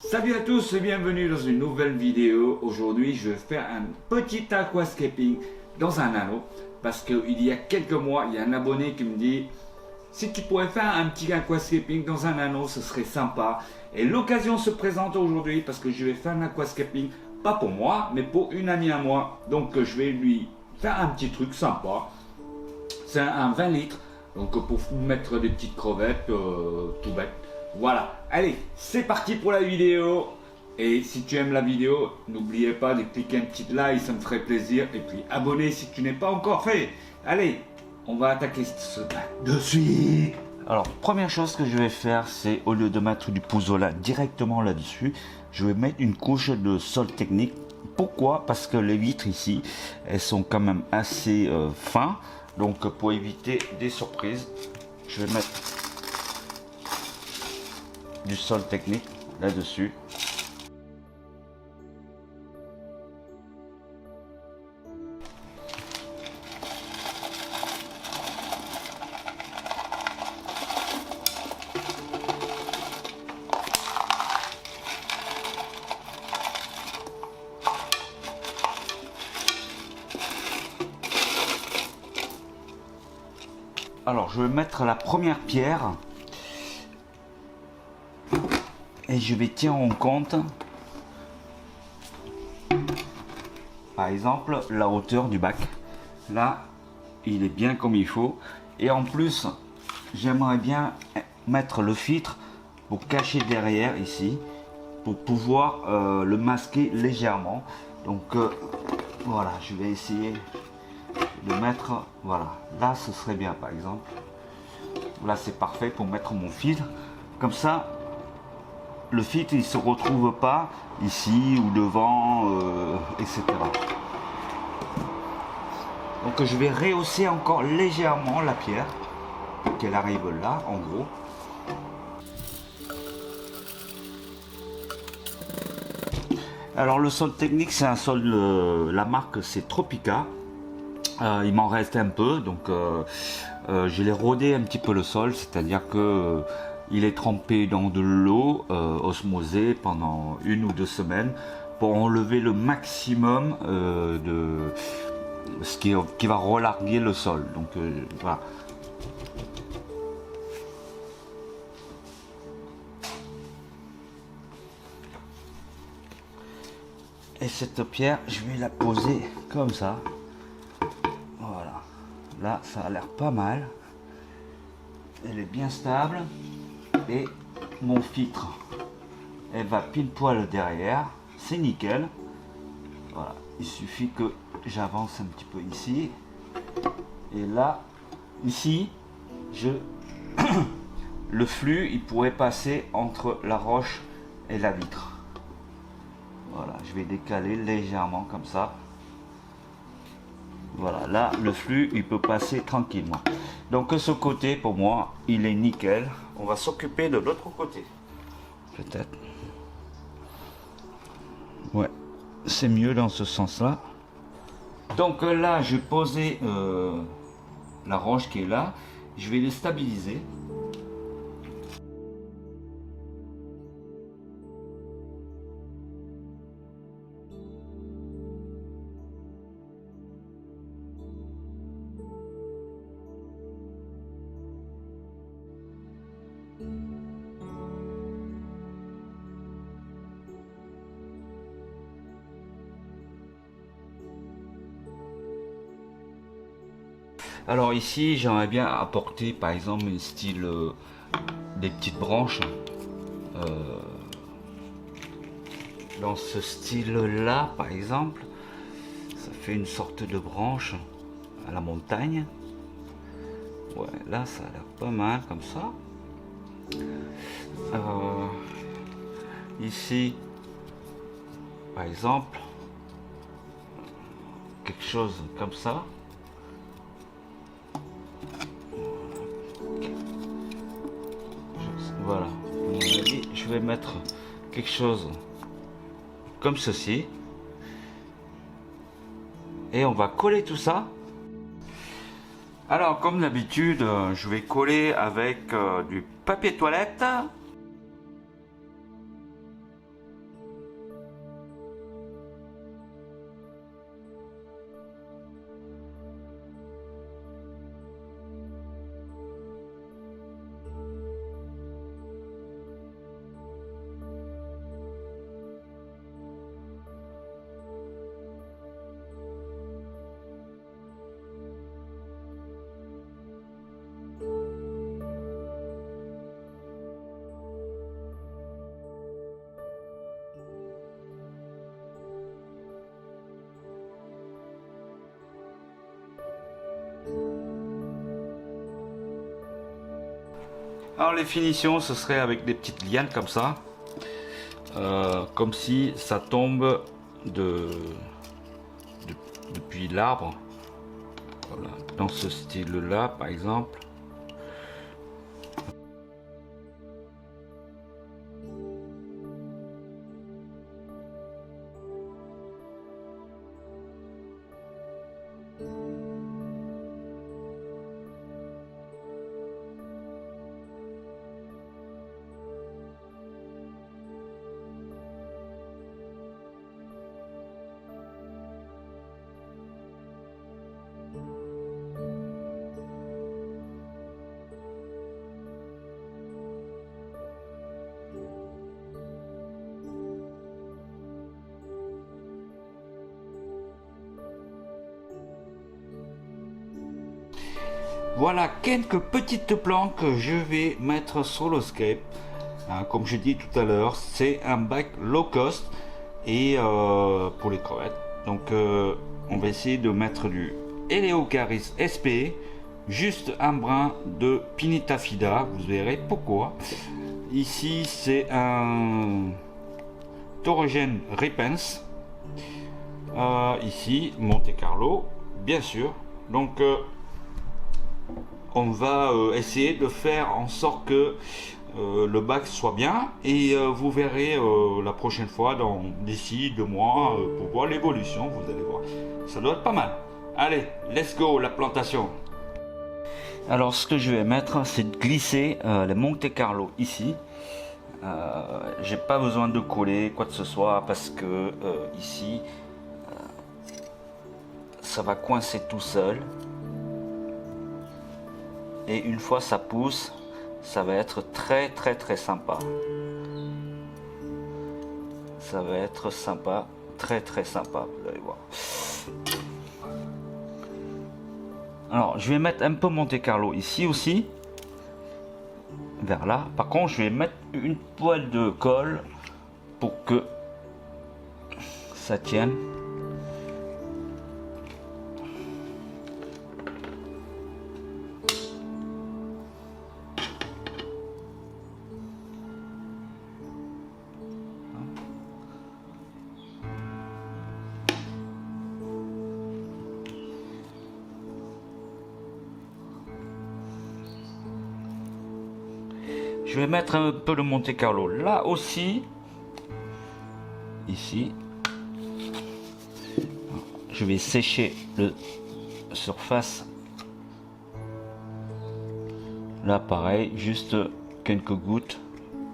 Salut à tous et bienvenue dans une nouvelle vidéo. Aujourd'hui je vais faire un petit aquascaping dans un anneau parce qu'il y a quelques mois il y a un abonné qui me dit si tu pourrais faire un petit aquascaping dans un anneau ce serait sympa, et l'occasion se présente aujourd'hui parce que je vais faire un aquascaping pas pour moi mais pour une amie à moi. Donc je vais lui faire un petit truc sympa. C'est un 20 litres, donc pour mettre des petites crevettes, tout bête. Voilà, allez, c'est parti pour la vidéo. Et si tu aimes la vidéo, n'oubliez pas de cliquer un petit like, ça me ferait plaisir. Et puis abonner si tu n'es pas encore fait. Allez, on va attaquer ce bac de suite. Alors, première chose que je vais faire, c'est au lieu de mettre du pouzola directement là-dessus, je vais mettre une couche de sol technique. Pourquoi? Parce que les vitres ici, elles sont quand même assez fins. Donc pour éviter des surprises, je vais mettre du sol technique là-dessus. Alors je vais mettre la première pierre et je vais tenir en compte par exemple la hauteur du bac. Là il est bien comme il faut, et en plus j'aimerais bien mettre le filtre pour cacher derrière ici pour pouvoir le masquer légèrement. Donc voilà, je vais essayer de mettre, voilà, là ce serait bien par exemple, là c'est parfait pour mettre mon filtre, comme ça le filtre il se retrouve pas ici ou devant, etc. Donc je vais rehausser encore légèrement la pierre pour qu'elle arrive là en gros. Alors le sol technique c'est un sol, la marque c'est Tropica. Il m'en reste un peu, donc je l'ai rodé un petit peu le sol, c'est-à-dire que il est trempé dans de l'eau osmosée pendant 1 ou 2 semaines pour enlever le maximum de ce qui va relarguer le sol. Donc voilà. Et cette pierre, je vais la poser comme ça. Voilà, là ça a l'air pas mal, elle est bien stable, et mon filtre elle va pile poil derrière, c'est nickel. Voilà, il suffit que j'avance un petit peu ici, et là ici le flux il pourrait passer entre la roche et la vitre. Voilà, je vais décaler légèrement comme ça. Voilà, là le flux il peut passer tranquillement. Donc ce côté pour moi il est nickel. On va s'occuper de l'autre côté. Peut-être. Ouais, c'est mieux dans ce sens là. Donc là j'ai posé la roche qui est là. Je vais les stabiliser. Alors ici j'aimerais bien apporter par exemple un style des petites branches dans ce style là par exemple. Ça fait une sorte de branche à la montagne. Ouais, là ça a l'air pas mal comme ça. Ici par exemple quelque chose comme ça. Voilà, je vais mettre quelque chose comme ceci, et on va coller tout ça. Alors comme d'habitude, je vais coller avec du papier toilette. Alors les finitions, ce serait avec des petites lianes comme ça, comme si ça tombe depuis l'arbre. Voilà, dans ce style-là, par exemple. Voilà quelques petites plantes que je vais mettre sur le scape. Comme je dis tout à l'heure, c'est un bac low cost et pour les crevettes. Donc on va essayer de mettre du Eleocharis sp, juste un brin de Pinetafida, vous verrez pourquoi. Ici c'est un Thorogen Repens. Ici Monte Carlo, bien sûr. Donc on va essayer de faire en sorte que le bac soit bien et vous verrez la prochaine fois d'ici 2 mois pour voir l'évolution. Vous allez voir, ça doit être pas mal. Allez, let's go la plantation. Alors ce que je vais mettre, c'est de glisser les Monte Carlo ici. J'ai pas besoin de coller quoi que ce soit parce que ici ça va coincer tout seul. Et une fois ça pousse, ça va être très sympa. Ça va être sympa, très sympa, vous allez voir. Alors je vais mettre un peu Monte Carlo ici aussi, vers là. Par contre je vais mettre une poêle de colle pour que ça tienne. Je vais mettre un peu de Monte Carlo là aussi. Ici. Je vais sécher le surface. Là pareil, juste quelques gouttes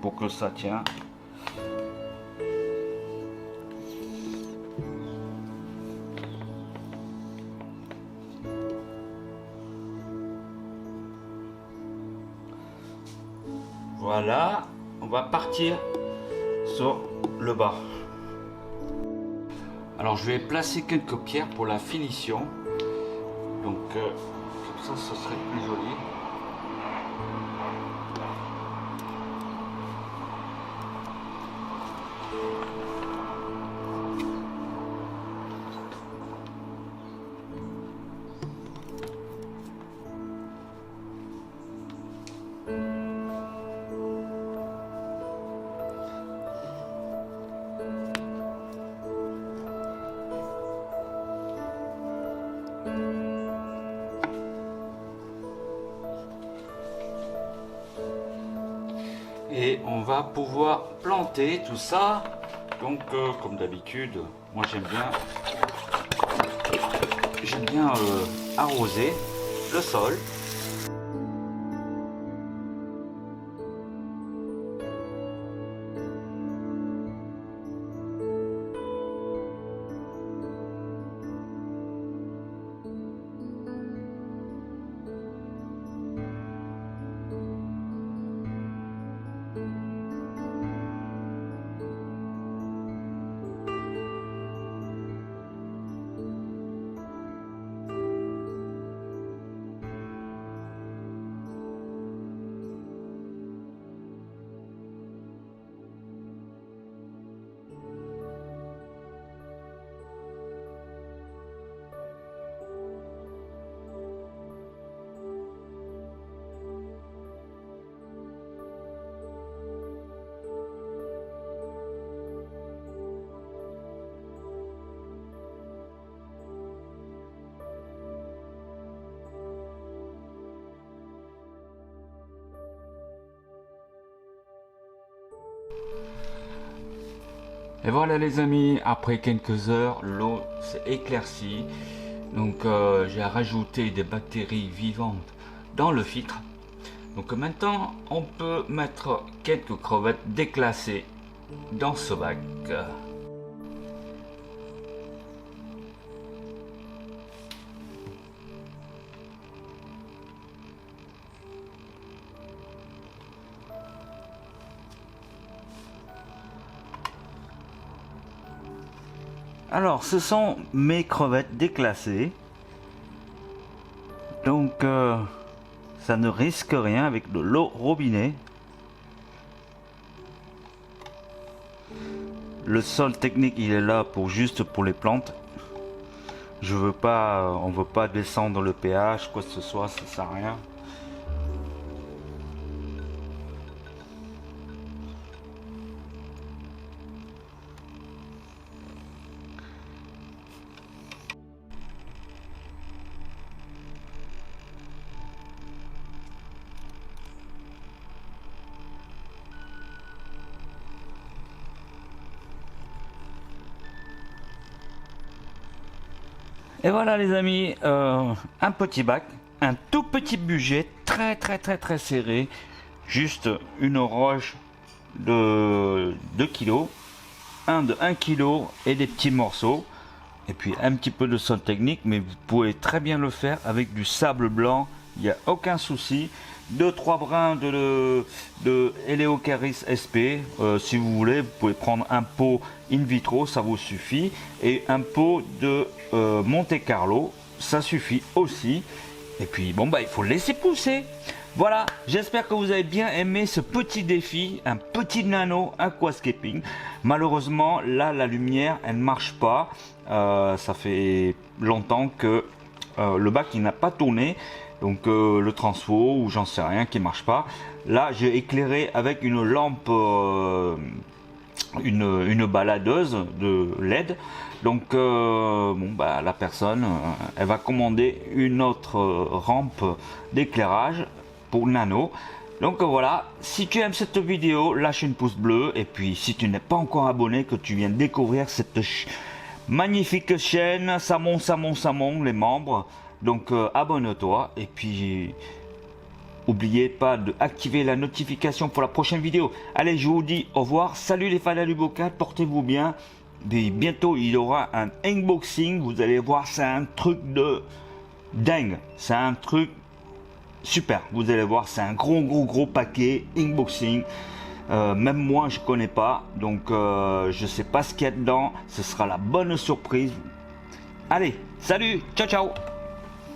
pour que ça tienne. Voilà, on va partir sur le bas. Alors je vais placer quelques pierres pour la finition. Donc comme ça, ce serait plus joli. Et on va pouvoir planter tout ça. Donc comme d'habitude, moi j'aime bien arroser le sol. Et voilà les amis, après quelques heures, l'eau s'est éclaircie. Donc j'ai rajouté des bactéries vivantes dans le filtre. Donc maintenant, on peut mettre quelques crevettes déclassées dans ce bac. Alors, ce sont mes crevettes déclassées. Donc, ça ne risque rien avec de l'eau robinet. Le sol technique, il est là pour juste pour les plantes. Je veux pas, on veut pas descendre le pH, quoi que ce soit, ça sert à rien. Et voilà les amis, un petit bac, un tout petit budget, très serré, juste une roche de 2 kg, un de 1 kg et des petits morceaux, et puis un petit peu de sol technique, mais vous pouvez très bien le faire avec du sable blanc, il n'y a aucun souci. 2-3 brins de Eleocharis sp, si vous voulez, vous pouvez prendre un pot in vitro, ça vous suffit, et un pot de Monte Carlo, ça suffit aussi. Et puis bon bah il faut le laisser pousser. Voilà, j'espère que vous avez bien aimé ce petit défi, un petit nano aquascaping. Malheureusement là la lumière elle ne marche pas, ça fait longtemps que le bac il n'a pas tourné. Donc le transfo ou j'en sais rien qui marche pas. Là j'ai éclairé avec une lampe, une baladeuse de LED. Donc bon bah la personne elle va commander une autre rampe d'éclairage pour nano. Donc voilà, si tu aimes cette vidéo, lâche une pouce bleu. Et puis si tu n'es pas encore abonné, que tu viens de découvrir cette magnifique chaîne, ça monte les membres. Donc abonne-toi et puis n'oubliez pas d'activer la notification pour la prochaine vidéo. Allez, je vous dis au revoir, salut les fans du bocal, portez-vous bien. Et bientôt il y aura un unboxing, vous allez voir, c'est un truc de dingue, c'est un truc super, vous allez voir, c'est un gros paquet unboxing. Même moi je connais pas, donc je sais pas ce qu'il y a dedans, ce sera la bonne surprise. Allez, salut, ciao ciao.